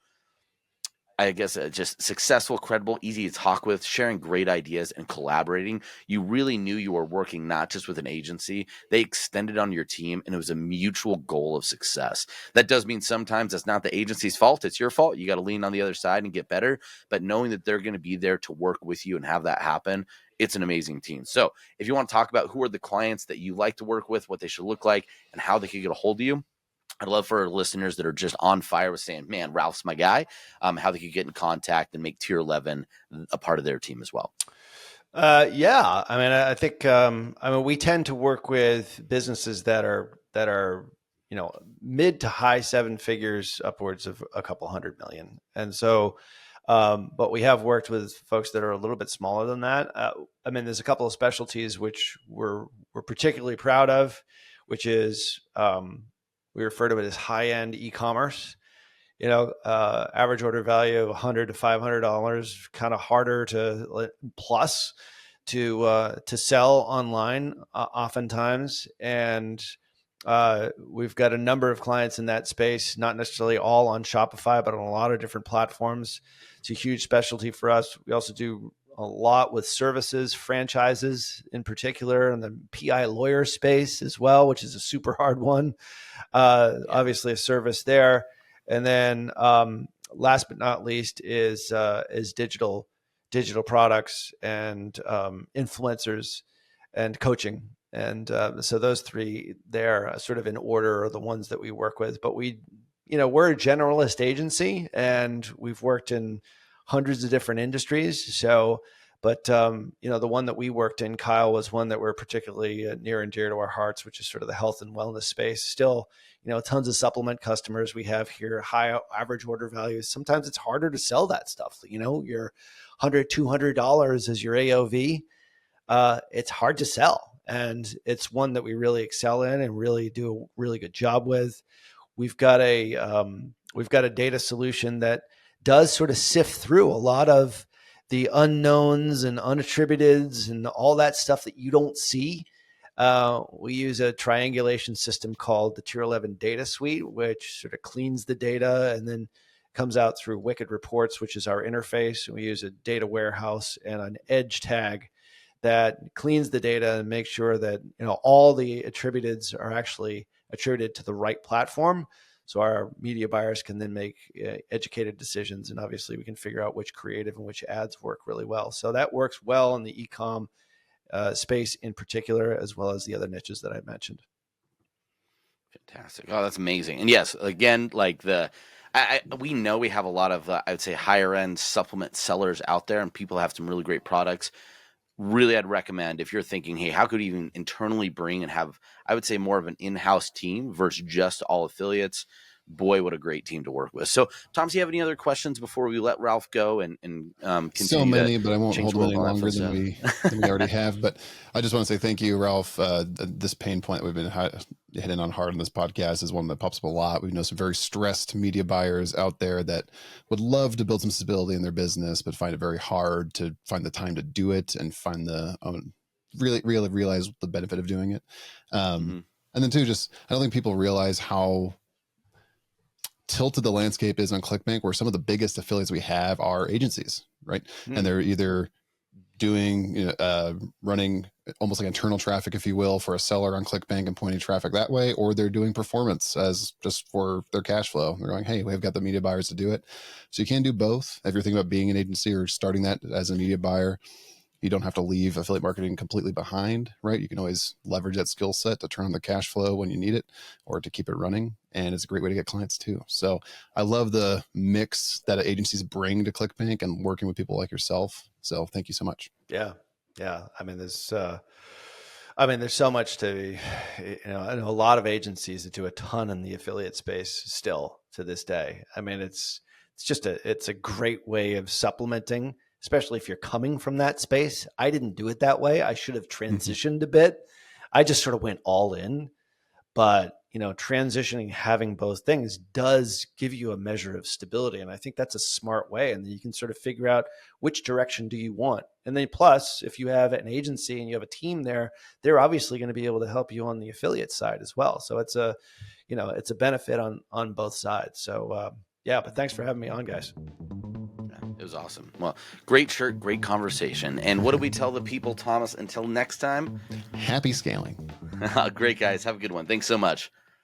I guess, just successful, credible, easy to talk with, sharing great ideas and collaborating. You really knew you were working not just with an agency. They extended on your team, and it was a mutual goal of success. That does mean sometimes that's not the agency's fault. It's your fault. You got to lean on the other side and get better. But knowing that they're going to be there to work with you and have that happen, it's an amazing team. So if you want to talk about who are the clients that you like to work with, what they should look like, and how they can get a hold of you, I'd love for listeners that are just on fire with saying, man, Ralph's my guy, how they could get in contact and make Tier 11 a part of their team as well. Yeah, I mean, I think, we tend to work with businesses that are, mid to high seven figures, upwards of a couple hundred million. And so, but we have worked with folks that are a little bit smaller than that. There's a couple of specialties which we're particularly proud of, which is, we refer to it as high-end e-commerce. Average order value of $100 to $500, kind of harder to plus to sell online, oftentimes. And we've got a number of clients in that space, not necessarily all on Shopify, but on a lot of different platforms. It's a huge specialty for us. We also do a lot with services, franchises in particular, and the PI lawyer space as well, which is a super hard one. Obviously a service there. And then last but not least is digital products and influencers and coaching. And so those three there, sort of in order, are the ones that we work with. But we're a generalist agency, and we've worked in hundreds of different industries. So, but the one that we worked in, Kyle, was one that we're particularly near and dear to our hearts, which is sort of the health and wellness space. Still, tons of supplement customers we have here, high average order values. Sometimes it's harder to sell that stuff. Your $100, $200 is your AOV. It's hard to sell. and it's one that we really excel in and really do a really good job with. We've got a data solution that does sort of sift through a lot of the unknowns and unattributeds and all that stuff that you don't see. We use a triangulation system called the Tier 11 Data Suite, which sort of cleans the data and then comes out through Wicked Reports, which is our interface. And we use a data warehouse and an edge tag that cleans the data and makes sure that all the attributeds are actually attributed to the right platform. So our media buyers can then make educated decisions, and obviously we can figure out which creative and which ads work really well. So that works well in the e-com space in particular, as well as the other niches that I mentioned. Fantastic. Oh, that's amazing. And yes, again, like we know we have a lot of, I would say, higher end supplement sellers out there, and people have some really great products. Really, I'd recommend, if you're thinking, hey, how could we even internally bring and have, I would say, more of an in-house team versus just all affiliates. Boy, what a great team to work with. So, Tom, do you have any other questions before we let Ralph go and continue? So many, but I won't hold them any longer than stuff? we already have. But I just want to say thank you, Ralph. This pain point that we've been hitting on hard on this podcast is one that pops up a lot. We know some very stressed media buyers out there that would love to build some stability in their business, but find it very hard to find the time to do it and find the really realize the benefit of doing it. And then too, I don't think people realize how tilted the landscape is on ClickBank, where some of the biggest affiliates we have are agencies, right? And they're either doing, running almost like internal traffic, if you will, for a seller on ClickBank and pointing traffic that way, or they're doing performance as just for their cash flow. They're going, hey, we've got the media buyers to do it. So you can do both. If you're thinking about being an agency or starting that as a media buyer, you don't have to leave affiliate marketing completely behind, right? You can always leverage that skill set to turn on the cash flow when you need it or to keep it running. And it's a great way to get clients too. So I love the mix that agencies bring to ClickBank and working with people like yourself. So thank you so much. Yeah. I mean, there's so much to, I know a lot of agencies that do a ton in the affiliate space still to this day. I mean, it's a great way of supplementing, especially if you're coming from that space. I didn't do it that way. I should have transitioned a bit. I just sort of went all in, but transitioning, having both things does give you a measure of stability. And I think that's a smart way. And then you can sort of figure out which direction do you want. And then plus, if you have an agency and you have a team there, they're obviously going to be able to help you on the affiliate side as well. So it's a benefit on both sides. So but thanks for having me on, guys. It was awesome. Well, great shirt, great conversation. And what do we tell the people, Thomas, until next time? Happy scaling. Great, guys. Have a good one. Thanks so much.